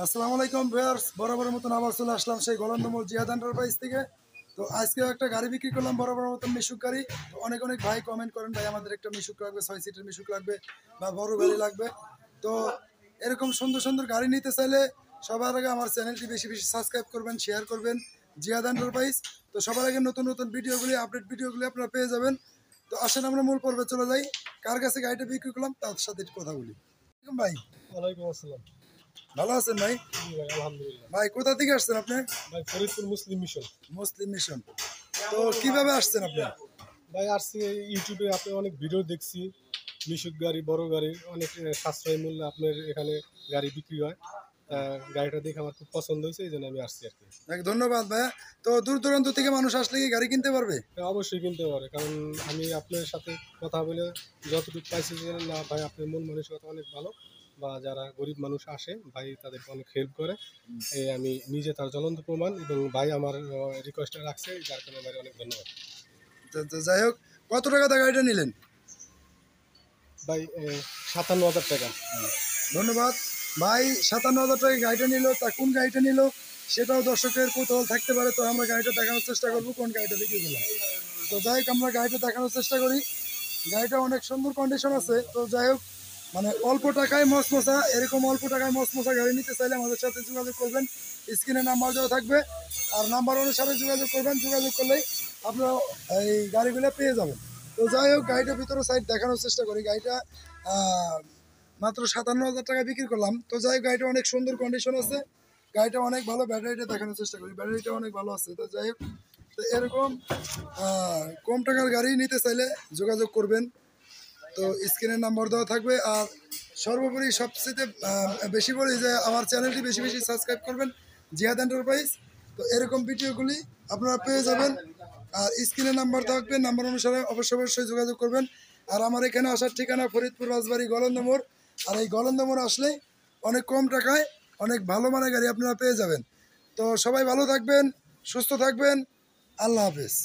আসসালামু আলাইকুম ভিউয়ার্স, বরাবরের মতন আবার চলে আসলাম সেই গোলন্দমল জিহাদ এন্টারপ্রাইজ থেকে। তো আজকেও একটা গাড়ি বিক্রি করলাম, বরাবরের মতন মিশুক গাড়ি। তো অনেক অনেক ভাই কমেন্ট করেন, ভাই আমাদের একটা মিশুক লাগবে, 6 সিটের মিশুক লাগবে বা বড় গাড়ি লাগবে। তো এরকম সুন্দর সুন্দর গাড়ি নিতে চাইলে সবার আগে আমার চ্যানেলটি বেশি বেশি সাবস্ক্রাইব করবেন, শেয়ার করবেন, জিহাদ এন্টারপ্রাইজ। তো সবার আগে নতুন নতুন ভিডিওগুলি, আপডেট ভিডিওগুলি আপনারা পেয়ে যাবেন। তো আসেন আমরা মূল পর্বে চলে যাই, কার কাছে গাড়িটা বিক্রি করলাম তার সাথে একটু কথা বলি। ভাই ওয়ালাইকুম আসসালাম। ভালো আছেন ভাই? জি ভাই, আলহামদুলিল্লাহ। ভাই কোথা থেকে আসছেন আপনি? ভাই ফরিদপুর মুসলিম মিশন। মুসলিম মিশন। তো কিভাবে আসছেন আপনি? ভাই আসছি ইউটিউবে আপনি অনেক ভিডিও দেখছি, মিশুক গাড়ি, বড় গাড়ি, অনেক সাশ্রয়ী মূল্যে আপনার এখানে গাড়ি বিক্রি হয়। গাড়িটা দেখে আমার খুব পছন্দ হয়েছে, এই জন্য আমি আসছি আর কি। ধন্যবাদ ভাইয়া। তো দূর দূরান্ত থেকে মানুষ আসলে কি গাড়ি কিনতে পারবে? অবশ্যই কিনতে পারে, কারণ আমি আপনার সাথে কথা বলে যতটুকু পাইছি যে না ভাই আপনার মন মানসিকতা অনেক ভালো, বা যারা গরিব মানুষ আসে ভাই তাদেরকে অনেক হেল্প করে। এই আমি নিজে তার জ্বলন্ত প্রমাণ, এবং ভাই আমার রিকোয়েস্টটা রাখছে, যার কারণে ভাই অনেক ধন্যবাদ। তো যাই হোক, কত টাকাতে গাড়িটা নিলেন? ভাই ৫৭,০০০ টাকা। ধন্যবাদ ভাই। ৫৭,০০০ টাকায় গাড়িটা নিল, তা কোন গাড়িটা নিল সেটাও দর্শকের কৌতূহল থাকতে পারে। তো আমরা গাড়িটা দেখানোর চেষ্টা করবো কোন গাড়িটা বিক্রি করলাম। তো যাই হোক, আমরা গাড়িটা দেখানোর চেষ্টা করি। গাড়িটা অনেক সুন্দর কন্ডিশন আছে। তো যাই হোক, মানে অল্প টাকায় মশমশা, এরকম অল্প টাকায় মশমশা গাড়ি নিতে চাইলে আমাদের সাথে যোগাযোগ করবেন। স্ক্রিনে নাম্বার দেওয়া থাকবে, আর নাম্বার অনুসারে যোগাযোগ করবেন। যোগাযোগ করলেই আপনারা এই গাড়িগুলো পেয়ে যাবেন। তো যাই হোক, গাড়িটার ভিতরে সাইড দেখানোর চেষ্টা করি। গাড়িটা মাত্র ৫৭,০০০ টাকা বিক্রি করলাম। তো যাই হোক, গাড়িটা অনেক সুন্দর কন্ডিশন আছে, গাড়িটা অনেক ভালো। ব্যাটারিটা দেখানোর চেষ্টা করি, ব্যাটারিটা অনেক ভালো আছে। তো যাই হোক, তো এরকম কম টাকার গাড়ি নিতে চাইলে যোগাযোগ করবেন। তো স্ক্রিনের নাম্বার দেওয়া থাকবে। আর সর্বোপরি সবচেয়ে বেশি বলি যে আমার চ্যানেলটি বেশি বেশি সাবস্ক্রাইব করবেন, জিহাদ এন্টারপ্রাইজ। তো এরকম ভিডিওগুলি আপনারা পেয়ে যাবেন। আর স্ক্রিনের নাম্বার থাকবে, নাম্বার অনুসারে অবশ্যই অবশ্যই যোগাযোগ করবেন। আর আমার এখানে আসার ঠিকানা ফরিদপুর রাজবাড়ী গোলন্দমোড়। আর এই গোলন্দমোড় আসলে অনেক কম টাকায় অনেক ভালো মানের গাড়ি আপনারা পেয়ে যাবেন। তো সবাই ভালো থাকবেন, সুস্থ থাকবেন। আল্লাহ হাফেজ।